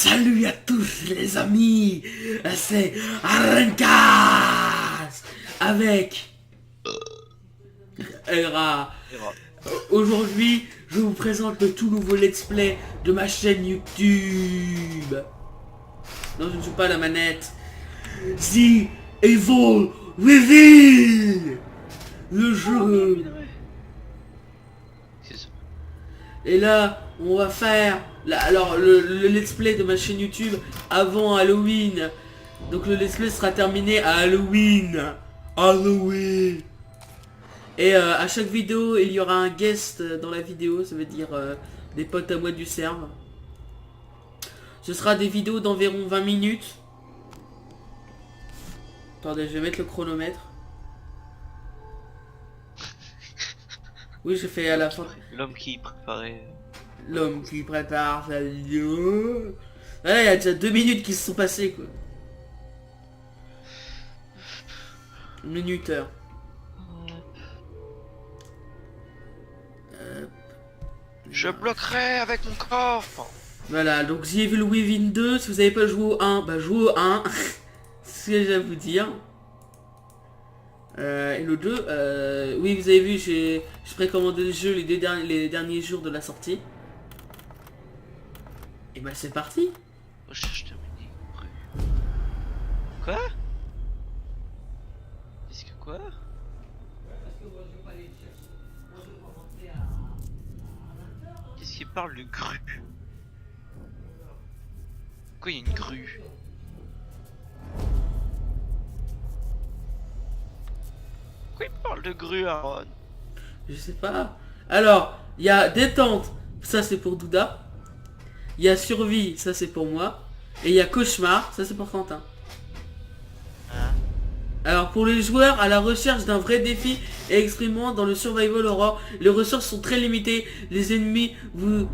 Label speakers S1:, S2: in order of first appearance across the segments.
S1: Salut à tous les amis, c'est Arencas avec Era. Aujourd'hui, je vous présente le tout nouveau let's play de ma chaîne YouTube. Non, je ne joue pas à la manette. The Evil Within, le jeu. Et là, on va faire le let's play de ma chaîne YouTube avant Halloween. Donc le let's play sera terminé à Halloween. Et à chaque vidéo, il y aura un guest dans la vidéo. Ça veut dire des potes à moi du serve. Ce sera des vidéos d'environ 20 minutes. Attendez, je vais mettre le chronomètre. Oui, j'ai fait à la fin.
S2: L'homme qui préparait.
S1: L'homme qui prépare sa vidéo. Voilà, il y a déjà 2 minutes qui se sont passées, quoi. Minuteur.
S2: Je bloquerai avec mon corps.
S1: Voilà, donc The Evil Within 2, si vous n'avez pas joué au 1, bah jouez au 1. C'est ce que j'ai à vous dire. Et le 2, oui, vous avez vu, j'ai précommandé le jeu les derniers jours de la sortie. Et bah c'est parti.
S2: Recherche terminée. Quoi? Qu'est-ce que quoi? Qu'est-ce qu'il parle de grue? Pourquoi il y a une grue? Pourquoi il parle de grue, Aaron?
S1: Je sais pas. Alors, il y a détente, ça c'est pour Douda. Il y a survie, ça c'est pour moi. Et il y a cauchemar, ça c'est pour Quentin.
S2: Hein?
S1: Alors pour les joueurs à la recherche d'un vrai défi et exprimant dans le survival horror, les ressources sont très limitées. Les ennemis vous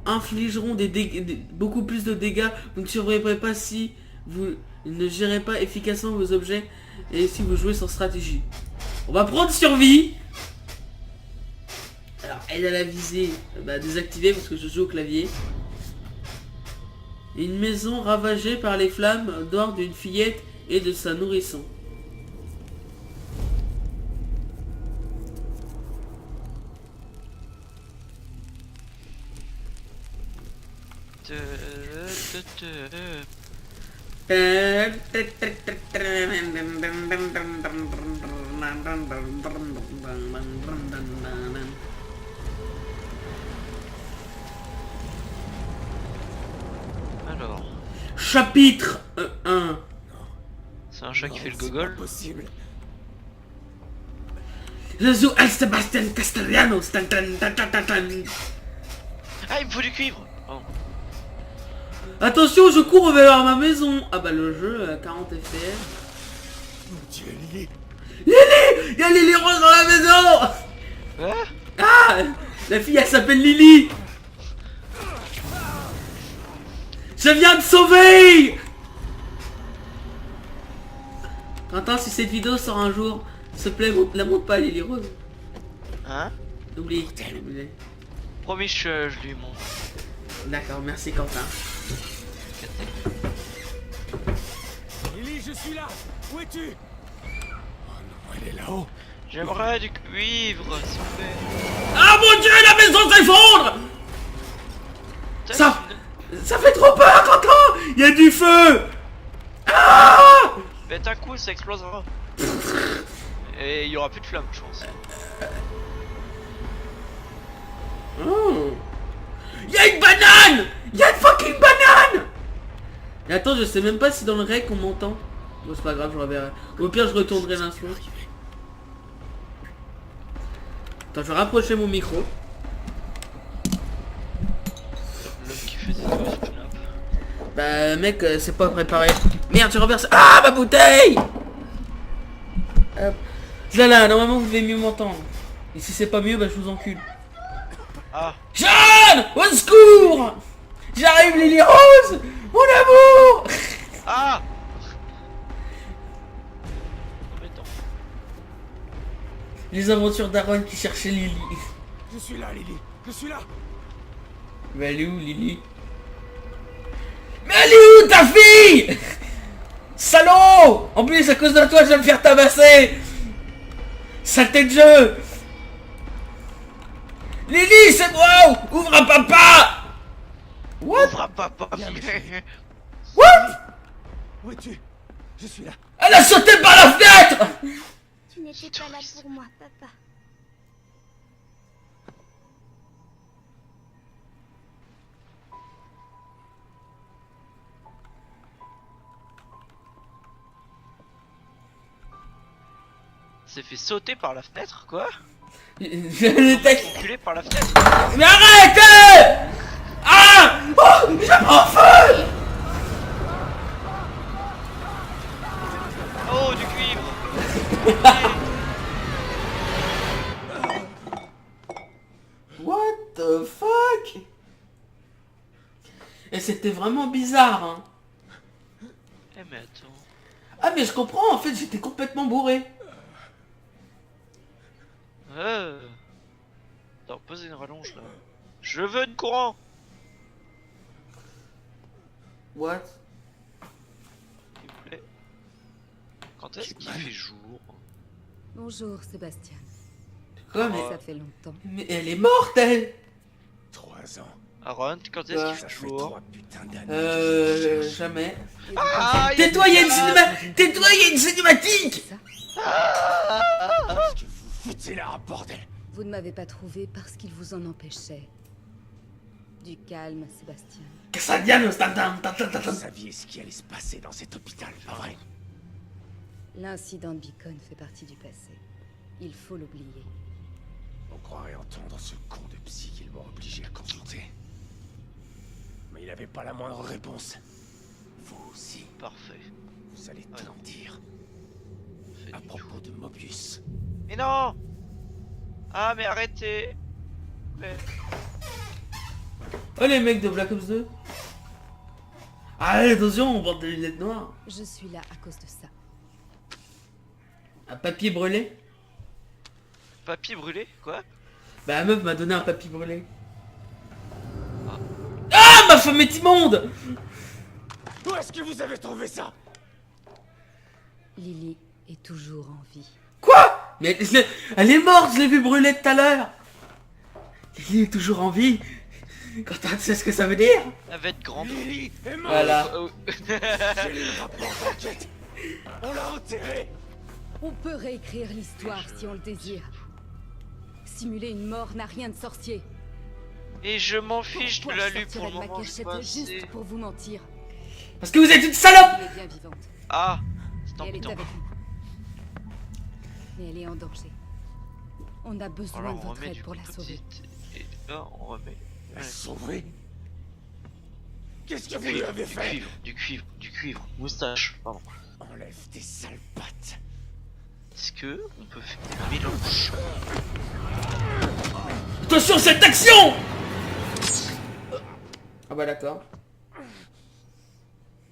S1: infligeront beaucoup plus de dégâts. Vous ne survivrez pas si vous ne gérez pas efficacement vos objets et si vous jouez sans stratégie. On va prendre survie. Alors aide à la visée, désactiver parce que je joue au clavier. Une maison ravagée par les flammes d'or d'une fillette et de sa nourrisson.
S2: Alors,
S1: Chapitre 1.
S2: c'est un chat qui fait le gogol.
S1: Possible. Jésus El Sebastian Castellanos.
S2: Ah, il me faut du cuivre. Oh.
S1: Attention, je cours vers ma maison. Ah bah le jeu 40 FPS.
S3: Mon Dieu, Lily.
S1: Lily, il y a Lily Rose dans la maison.
S2: Quoi?
S1: Ah, la fille elle s'appelle Lily. Je viens de sauver. Quentin, si cette vidéo sort un jour, s'il te plaît, la montre pas Lily Rose.
S2: Hein?
S1: Oublie.
S2: Promis, je lui montre.
S1: D'accord, merci Quentin.
S3: Lily, je suis là. Où es-tu? Oh non, elle est là-haut.
S2: J'aimerais du cuivre, s'il vous plaît.
S1: Ah mon Dieu, la maison s'effondre. Ça fait trop peur, Quentin. Il y a du feu. Ah!
S2: Pète un coup, ça explosera. Et il y aura plus de flammes, je pense.
S1: Oh. Il y a une banane. Il y a une fucking banane. Et attends, je sais même pas si dans le rec on m'entend. Bon, c'est pas grave, je reverrai. Au pire, je retournerai l'info. Attends, je vais rapprocher mon micro.
S2: L'homme qui fait des choses,
S1: Bah, mec, c'est pas préparé. Merde, tu renverses. Ah, ma bouteille. Hop. Là, normalement, vous devez mieux m'entendre. Et si c'est pas mieux, bah, je vous encule.
S2: Ah,
S1: Jeanne, au secours. J'arrive, Lily Rose. Mon amour.
S2: ah. Embêtant.
S1: Les aventures d'Aaron qui cherchait Lily.
S3: Je suis là, Lily. Je suis là.
S1: Mais elle est où, Lily? Mais Elle est où ta fille? Salaud! En plus, à cause de toi, je vais me faire tabasser! Saleté de jeu! Lily, c'est moi! Ouvre à papa! What?
S2: Ouvre papa.
S1: What?
S3: Où es-tu? Je suis là.
S1: Elle a sauté par la fenêtre!
S4: Tu n'étais pas là pour moi, papa.
S2: S'est fait sauter par la fenêtre, quoi?
S1: Je détecte.
S2: Enculé par la fenêtre.
S1: Mais arrête! Ah! Oh! Je prends feu!
S2: Oh, du cuivre.
S1: What the fuck? Et c'était vraiment bizarre, hein.
S2: Eh mais attends.
S1: Ah mais je comprends, en fait j'étais complètement bourré.
S2: Attends, posez une rallonge là. Je veux du courant.
S1: What?
S2: S'il vous plaît. Quand est-ce qu'il fait jour?
S4: Bonjour, Sébastien.
S1: Quoi mais...
S4: Ça fait longtemps.
S1: Mais elle est morte elle!
S3: 3 ans.
S2: Aaron, quand est-ce qu'il
S3: Ça
S2: fait
S3: fait
S2: jour?
S3: 3 putains d'années.
S1: Jamais.
S2: Ah,
S1: Tais-toi, il y a une Tais-toi, il y a une cinématique!
S4: Ça,
S3: Qu'est-ce que vous foutez là, bordel?
S4: vous ne m'avez pas trouvé parce qu'il vous en empêchait. Du calme, Sébastien.
S1: Cassadiano,
S3: Vous saviez ce qui allait se passer dans cet hôpital, pas vrai?
S4: L'incident de Beacon fait partie du passé. Il faut l'oublier.
S3: On croirait entendre ce con de psy qu'ils m'ont obligé à consulter. Mais il avait pas la moindre réponse. Vous aussi,
S2: Parfait.
S3: vous allez
S2: Ouais,
S3: tout
S2: non.
S3: me dire.
S2: Fait
S3: À
S2: du
S3: propos de Mobius.
S2: Mais non! Ah mais arrêtez! Mais...
S1: Oh les mecs de Black Ops 2. Ah attention, on porte des lunettes noires.
S4: Je suis là à cause de ça.
S1: Un papier brûlé?
S2: Papier brûlé? Quoi?
S1: Bah la meuf m'a donné un papier brûlé. Ah ma femme est immonde!
S3: Où est-ce que vous avez trouvé ça?
S4: Lily est toujours en vie.
S1: Quoi? Mais elle est morte, je l'ai vu brûler tout à l'heure. Lily est toujours en vie. Quand tu sais ce que ça veut dire?
S2: Elle va être grande.
S3: Lily est morte.
S1: Voilà.
S3: J'ai lu le rapport d'enquête. On l'a enterré.
S4: On peut réécrire l'histoire si on le désire. Simuler une mort n'a rien de sorcier.
S2: Et je m'en fiche de
S4: Pourquoi
S2: la
S4: je
S2: lu pour
S4: sortirais
S2: le
S4: de ma
S2: moment. Je sais
S4: cachette
S2: pas,
S4: juste
S2: c'est-
S4: pour vous mentir.
S1: Parce que vous êtes une salope!
S4: Elle est bien vivante.
S2: Ah! C'est
S4: Et elle est
S2: embêtant.
S4: avec nous. Mais elle est en danger. On a besoin
S2: Alors
S4: de
S2: on
S4: votre
S2: remet
S4: aide
S2: du
S4: pour la sauver.
S2: petite. Et là on remet.
S3: La
S2: Ouais.
S3: sauver? Qu'est-ce que vous lui avez fait?
S2: Du cuivre, moustache, pardon.
S3: Enlève tes sales pattes.
S2: Est-ce que on peut faire un mélange?
S1: Attention cette action! Ah bah d'accord.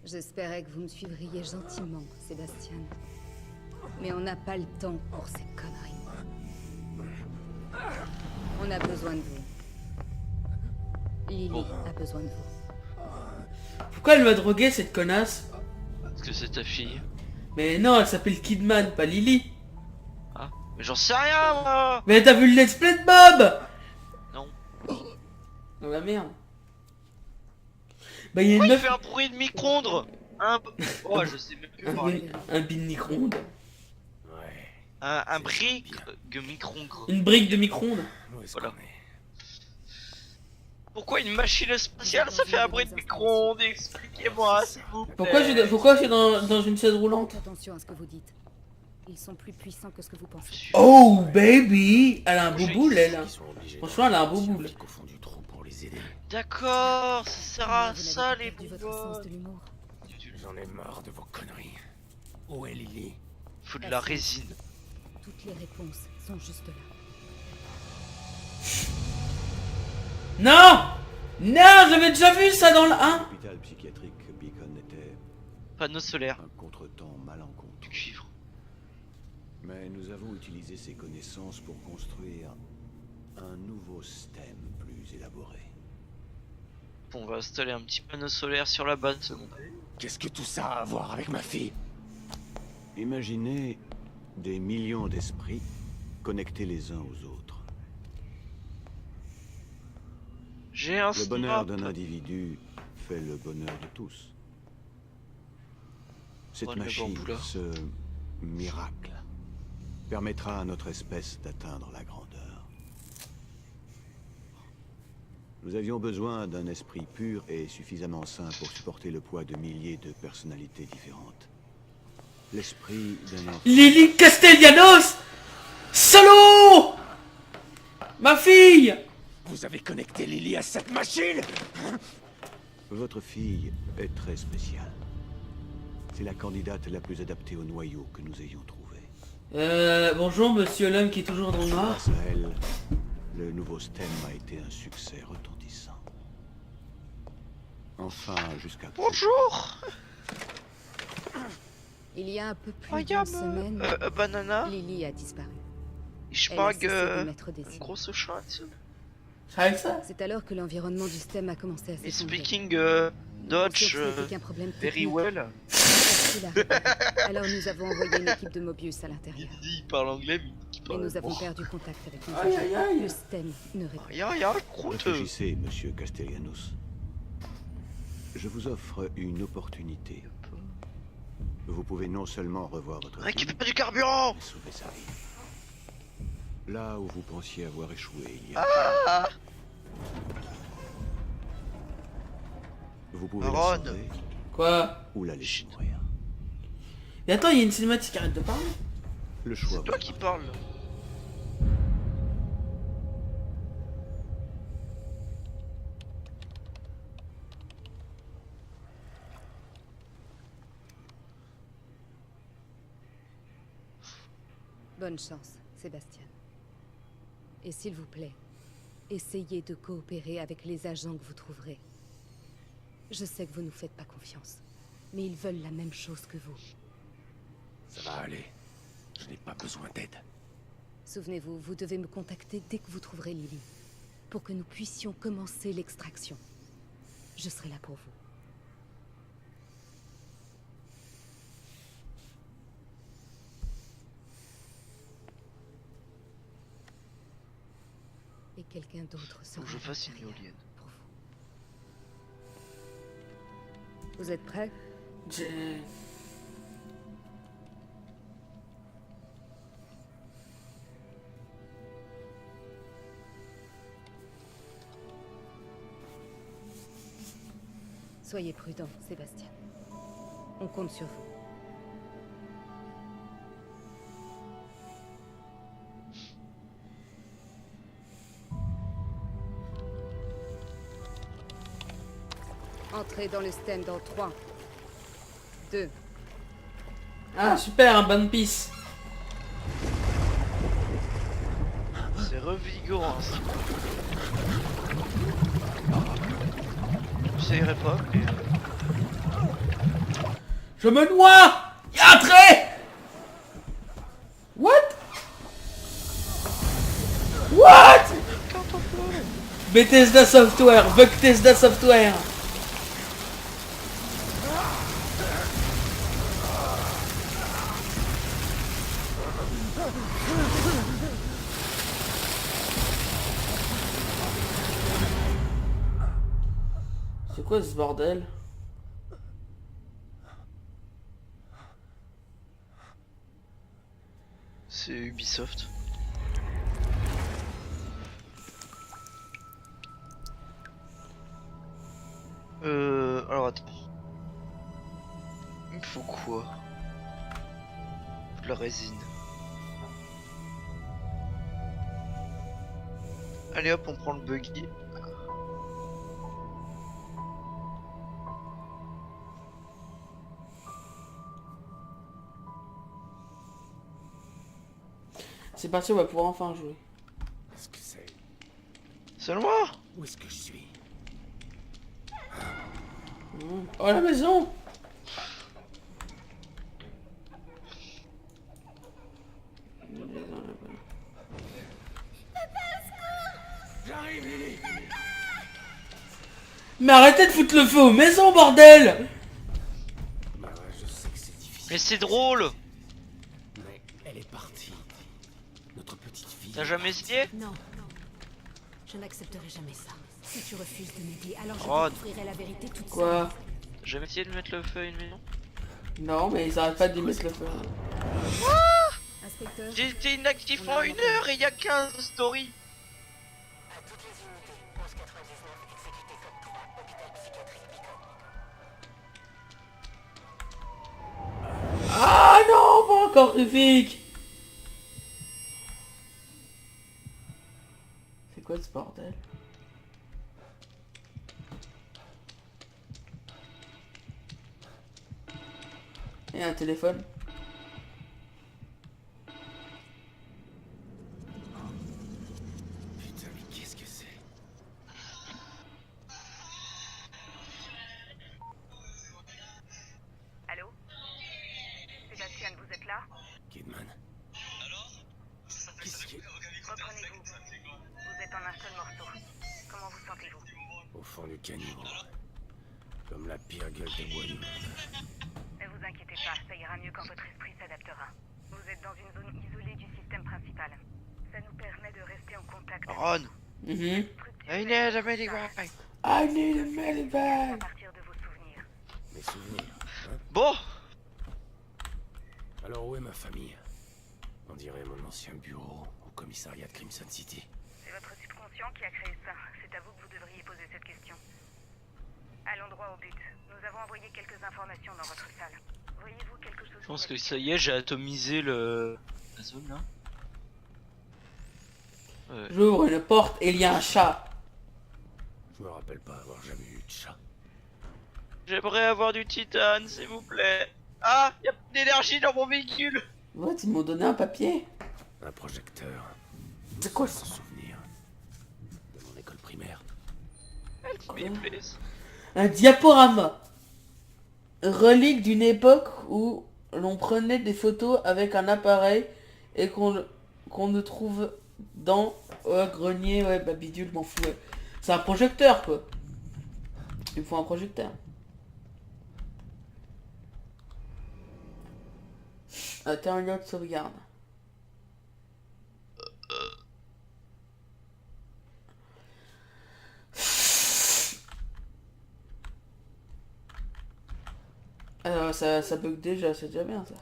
S4: J'espérais que vous me suivriez gentiment, Sébastien. Mais on n'a pas le temps pour ces conneries. On a besoin de vous. Lily a besoin de vous.
S1: Pourquoi elle m'a drogué cette connasse?
S2: Est-ce que c'est ta fille?
S1: Mais non, elle s'appelle Kidman, pas Lily.
S2: Ah, mais j'en sais rien moi!
S1: Mais t'as vu le let's play de Bob?
S2: Non.
S1: Oh la merde. Bah y'a une
S2: Pourquoi il
S1: meuf...
S2: fait un bruit de micro-ondes? Oh, je sais même plus parler.
S1: Un bin micro-ondes.
S3: Ouais,
S2: Un brick de micro-ondes.
S1: Une brique de micro-ondes.
S3: où est-ce
S2: Voilà.
S3: qu'on est?
S2: Pourquoi une machine spatiale ça fait un bruit de micro-ondes? Expliquez-moi s'il vous plaît.
S1: Pourquoi je suis dans une chaise roulante?
S4: Faites attention à ce que vous dites. Ils sont plus puissants que ce que vous pensez.
S1: Oh baby! Elle a un beau boule elle.
S3: Ils sont obligés
S1: Franchement, elle a un beau
S3: d'envoyer
S1: boule.
S3: un flic au fond du trou pour les aider.
S2: D'accord, ça sert à
S4: Vous
S2: ça
S4: n'avez
S2: les
S4: pas perdu votre sens
S2: boulots.
S4: de l'humour.
S3: J'en ai marre de vos conneries. Où est Lily?
S2: Faut de la résine.
S4: Toutes les réponses sont juste là.
S1: Non! Non, j'avais déjà vu ça dans le 1.
S5: L'hôpital psychiatrique Beacon était
S2: Panneau solaire.
S5: un contretemps malencontreux.
S2: Du cuivre.
S5: Mais nous avons utilisé ces connaissances pour construire un nouveau système plus élaboré.
S2: on va installer un petit panneau solaire sur la base secondaire.
S3: Qu'est-ce que tout ça a à voir avec ma fille?
S5: Imaginez des millions d'esprits connectés les uns aux autres.
S2: J'ai un
S5: Le bonheur
S2: snap.
S5: d'un individu fait le bonheur de tous. Cette
S2: Oh, le
S5: machine,
S2: bambou, là.
S5: ce miracle, permettra à notre espèce d'atteindre la grandeur. Nous avions besoin d'un esprit pur et suffisamment sain pour supporter le poids de milliers de personnalités différentes. L'esprit d'un enfant.
S1: Lily Castellanos! Salaud! Ma fille!
S3: Vous avez connecté Lily à cette machine?
S5: Votre fille est très spéciale. C'est la candidate la plus adaptée au noyau que nous ayons trouvé.
S1: Bonjour monsieur l'homme qui est toujours dans le noir.
S5: Grâce à elle, le nouveau STEM a été un succès retentissant. Enfin, jusqu'à...
S2: Bonjour.
S4: Il y a un peu plus
S2: Regarde,
S4: d'une semaine,
S2: banana.
S4: Lily a disparu.
S2: Ich
S4: Elle a
S2: mag
S4: cessé de mettre des
S2: une
S4: signes.
S2: grosse chance.
S1: Avec ça?
S4: C'est alors que l'environnement du STEM a commencé à
S2: Et
S4: s'effondrer.
S2: speaking Dutch
S4: Ce n'était qu'un problème
S2: very
S4: technique.
S2: well.
S4: Facile à réparer. Alors nous avons envoyé une équipe de Mobius à l'intérieur.
S2: Il parle anglais, mais il
S4: Et
S2: parle
S4: nous avons
S2: allemand.
S4: perdu contact avec nos
S1: Aïe
S4: agents.
S1: aïe aïe.
S4: Le STEM ne répond pas.
S2: Ya, croûte.
S5: Réfléchissez, monsieur Castellanos. Je vous offre une opportunité. Vous pouvez non seulement revoir votre fille,
S2: Récupère du carburant.
S5: mais sauver sa vie. Là où vous pensiez avoir échoué il y a...
S2: Ah.
S5: Vous pouvez
S2: Ron.
S5: la sauver
S1: Quoi?
S5: ou la laisser mourir.
S1: Et attends, il y a une cinématique, arrête de parler.
S5: Le choix
S2: C'est toi
S5: vous
S2: qui
S5: appartient.
S2: parles.
S4: Bonne chance, Sébastien. Et s'il vous plaît, essayez de coopérer avec les agents que vous trouverez. Je sais que vous nous faites pas confiance, mais ils veulent la même chose que vous.
S3: Ça va aller. Je n'ai pas besoin d'aide.
S4: Souvenez-vous, vous devez me contacter dès que vous trouverez Lily, pour que nous puissions commencer l'extraction. Je serai là pour vous. Et quelqu'un d'autre
S2: Faut
S4: sera
S2: que je
S4: à
S2: fasse une
S4: l'intérieur
S2: éolienne.
S4: pour vous. Vous êtes prêts?
S1: J'ai...
S4: Soyez prudent, Sébastien. On compte sur vous. Entrez dans le stand dans 3, 2,
S1: Ah super, un One Piece.
S2: C'est revigorant ça. J'essayerai pas, mais...
S1: Je me noie. Y'a un trait. What? What? Bethesda Software, Bethesda Software. C'est quoi ce bordel?
S2: C'est Ubisoft. Alors attends. Il me faut quoi? De la résine. Allez hop, on prend le buggy.
S1: C'est parti, on va pouvoir enfin jouer.
S3: Qu'est-ce que c'est?
S2: C'est moi.
S3: Où est-ce que je suis?
S1: Oh la maison.
S3: J'arrive, Lily!
S1: Mais arrêtez de foutre le feu aux maisons, bordel!
S3: Bah ouais, je sais que c'est difficile.
S2: Mais c'est drôle.
S3: Mais elle est partie. Notre petite fille.
S2: T'as jamais essayé?
S6: Non. Je n'accepterai jamais ça. Si tu refuses de m'aider, alors je
S2: Rod.
S6: découvrirai la vérité toute seule.
S1: Quoi?
S2: T'as jamais essayé de mettre le feu à une maison?
S1: Non, mais ils arrêtent pas d'y mettre le feu.
S6: Inspecteur,
S2: J'étais inactif en 1 heure et il y a 15 stories.
S1: Ah non, pas encore Rufik! C'est quoi ce bordel? Et un téléphone.
S3: Putain, mais qu'est-ce que c'est?
S7: Allô? Sébastien, vous êtes là?
S3: Kidman. Qu'est-ce que...
S7: Reprenez-vous. Vous êtes en un seul morceau. Comment vous sentez-vous?
S3: Au fond du caniveau. Comme la pire gueule de bois du monde.
S7: Ne vous inquiétez pas, ça ira mieux quand votre esprit s'adaptera. Vous êtes dans une zone isolée du système principal. Ça nous permet de rester en contact.
S2: Ron.
S1: Mhm.
S2: I need a medivac.
S1: I need a
S7: À
S1: medivac.
S7: partir de vos souvenirs.
S3: Mes souvenirs, hein?
S2: Bon.
S3: Alors où est ma famille? On dirait mon ancien bureau au commissariat de Crimson City.
S7: C'est votre subconscient qui a créé ça. C'est à vous que vous devriez poser cette question. Allons droit au but. Nous avons envoyé quelques informations dans votre salle. Voyez-vous quelque chose?
S2: Je pense que ça y est, j'ai atomisé la zone là. Ouais.
S1: J'ouvre une porte et il y a un chat.
S3: Je me rappelle pas avoir jamais eu de chat.
S2: J'aimerais avoir du titane, s'il vous plaît. Ah, y a plus d'énergie dans mon véhicule.
S1: What, ils m'ont donné un papier.
S3: Un projecteur.
S1: C'est quoi
S3: Mon
S1: ça?
S3: souvenir de mon école primaire.
S2: Me please.
S1: Un diaporama. Relique d'une époque où l'on prenait des photos avec un appareil et qu'on ne trouve dans un grenier. Ouais, bah bidule, m'en fous. Ouais. C'est un projecteur, quoi. Il me faut un projecteur. Terminal de sauvegarde. Alors ça bug déjà, c'est déjà bien ça.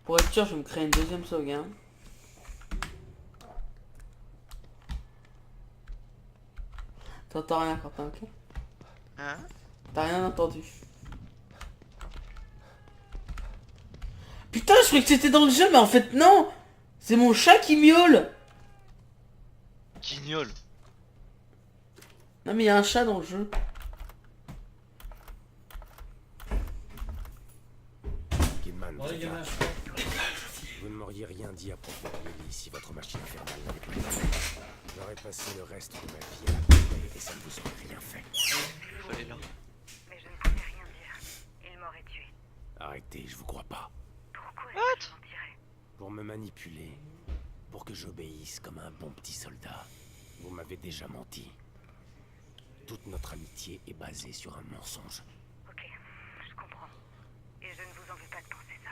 S1: Pour être sûr, je vais me créer une deuxième sauvegarde. T'entends rien, Quentin, ok?
S2: Hein?
S1: T'as rien entendu. Putain, je croyais que c'était dans le jeu, mais en fait non. C'est mon chat qui miaule.
S2: Guignol.
S1: Non mais il y a un chat dans le jeu.
S3: Kidman, vous êtes là. Vous ne m'auriez rien dit à propos de Lily si votre machine infernale n'avait pas été. J'aurais passé le reste de ma vie à la pleurer et ça ne vous aurait rien fait.
S2: Fallait là.
S7: Mais je ne pouvais rien dire. Il m'aurait tué.
S3: Arrêtez, je vous crois pas.
S7: Pourquoi est-ce que je mentirais?
S3: Pour me manipuler, pour que j'obéisse comme un bon petit soldat. Vous m'avez déjà menti. Toute notre amitié est basée sur un mensonge.
S7: Ok, je comprends. Et je ne vous en veux pas de penser ça.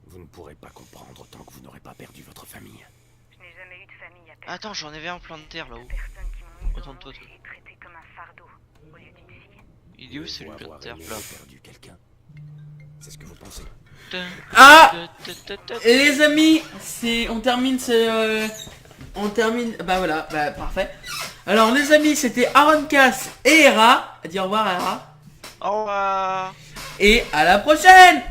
S3: Vous ne pourrez pas comprendre tant que vous n'aurez pas perdu votre famille.
S7: Je n'ai jamais eu de famille à personne.
S2: Attends, j'en avais un plein de terre là-haut.
S7: Personnes qui m'ont mis dans
S2: Retourne-toi,
S7: l'eau
S2: toi.
S7: et traité comme un fardeau au lieu d'une fille.
S2: Il est où celui
S3: Faut
S2: plein de
S3: avoir
S2: terre
S3: aimé
S2: là?
S3: ou perdu quelqu'un. C'est ce que vous pensez.
S1: Ah, et les amis, on termine on termine, bah voilà, bah parfait. Alors les amis, c'était Aaron Cass et Hera. Dis au revoir Hera.
S2: Au revoir.
S1: Et à la prochaine.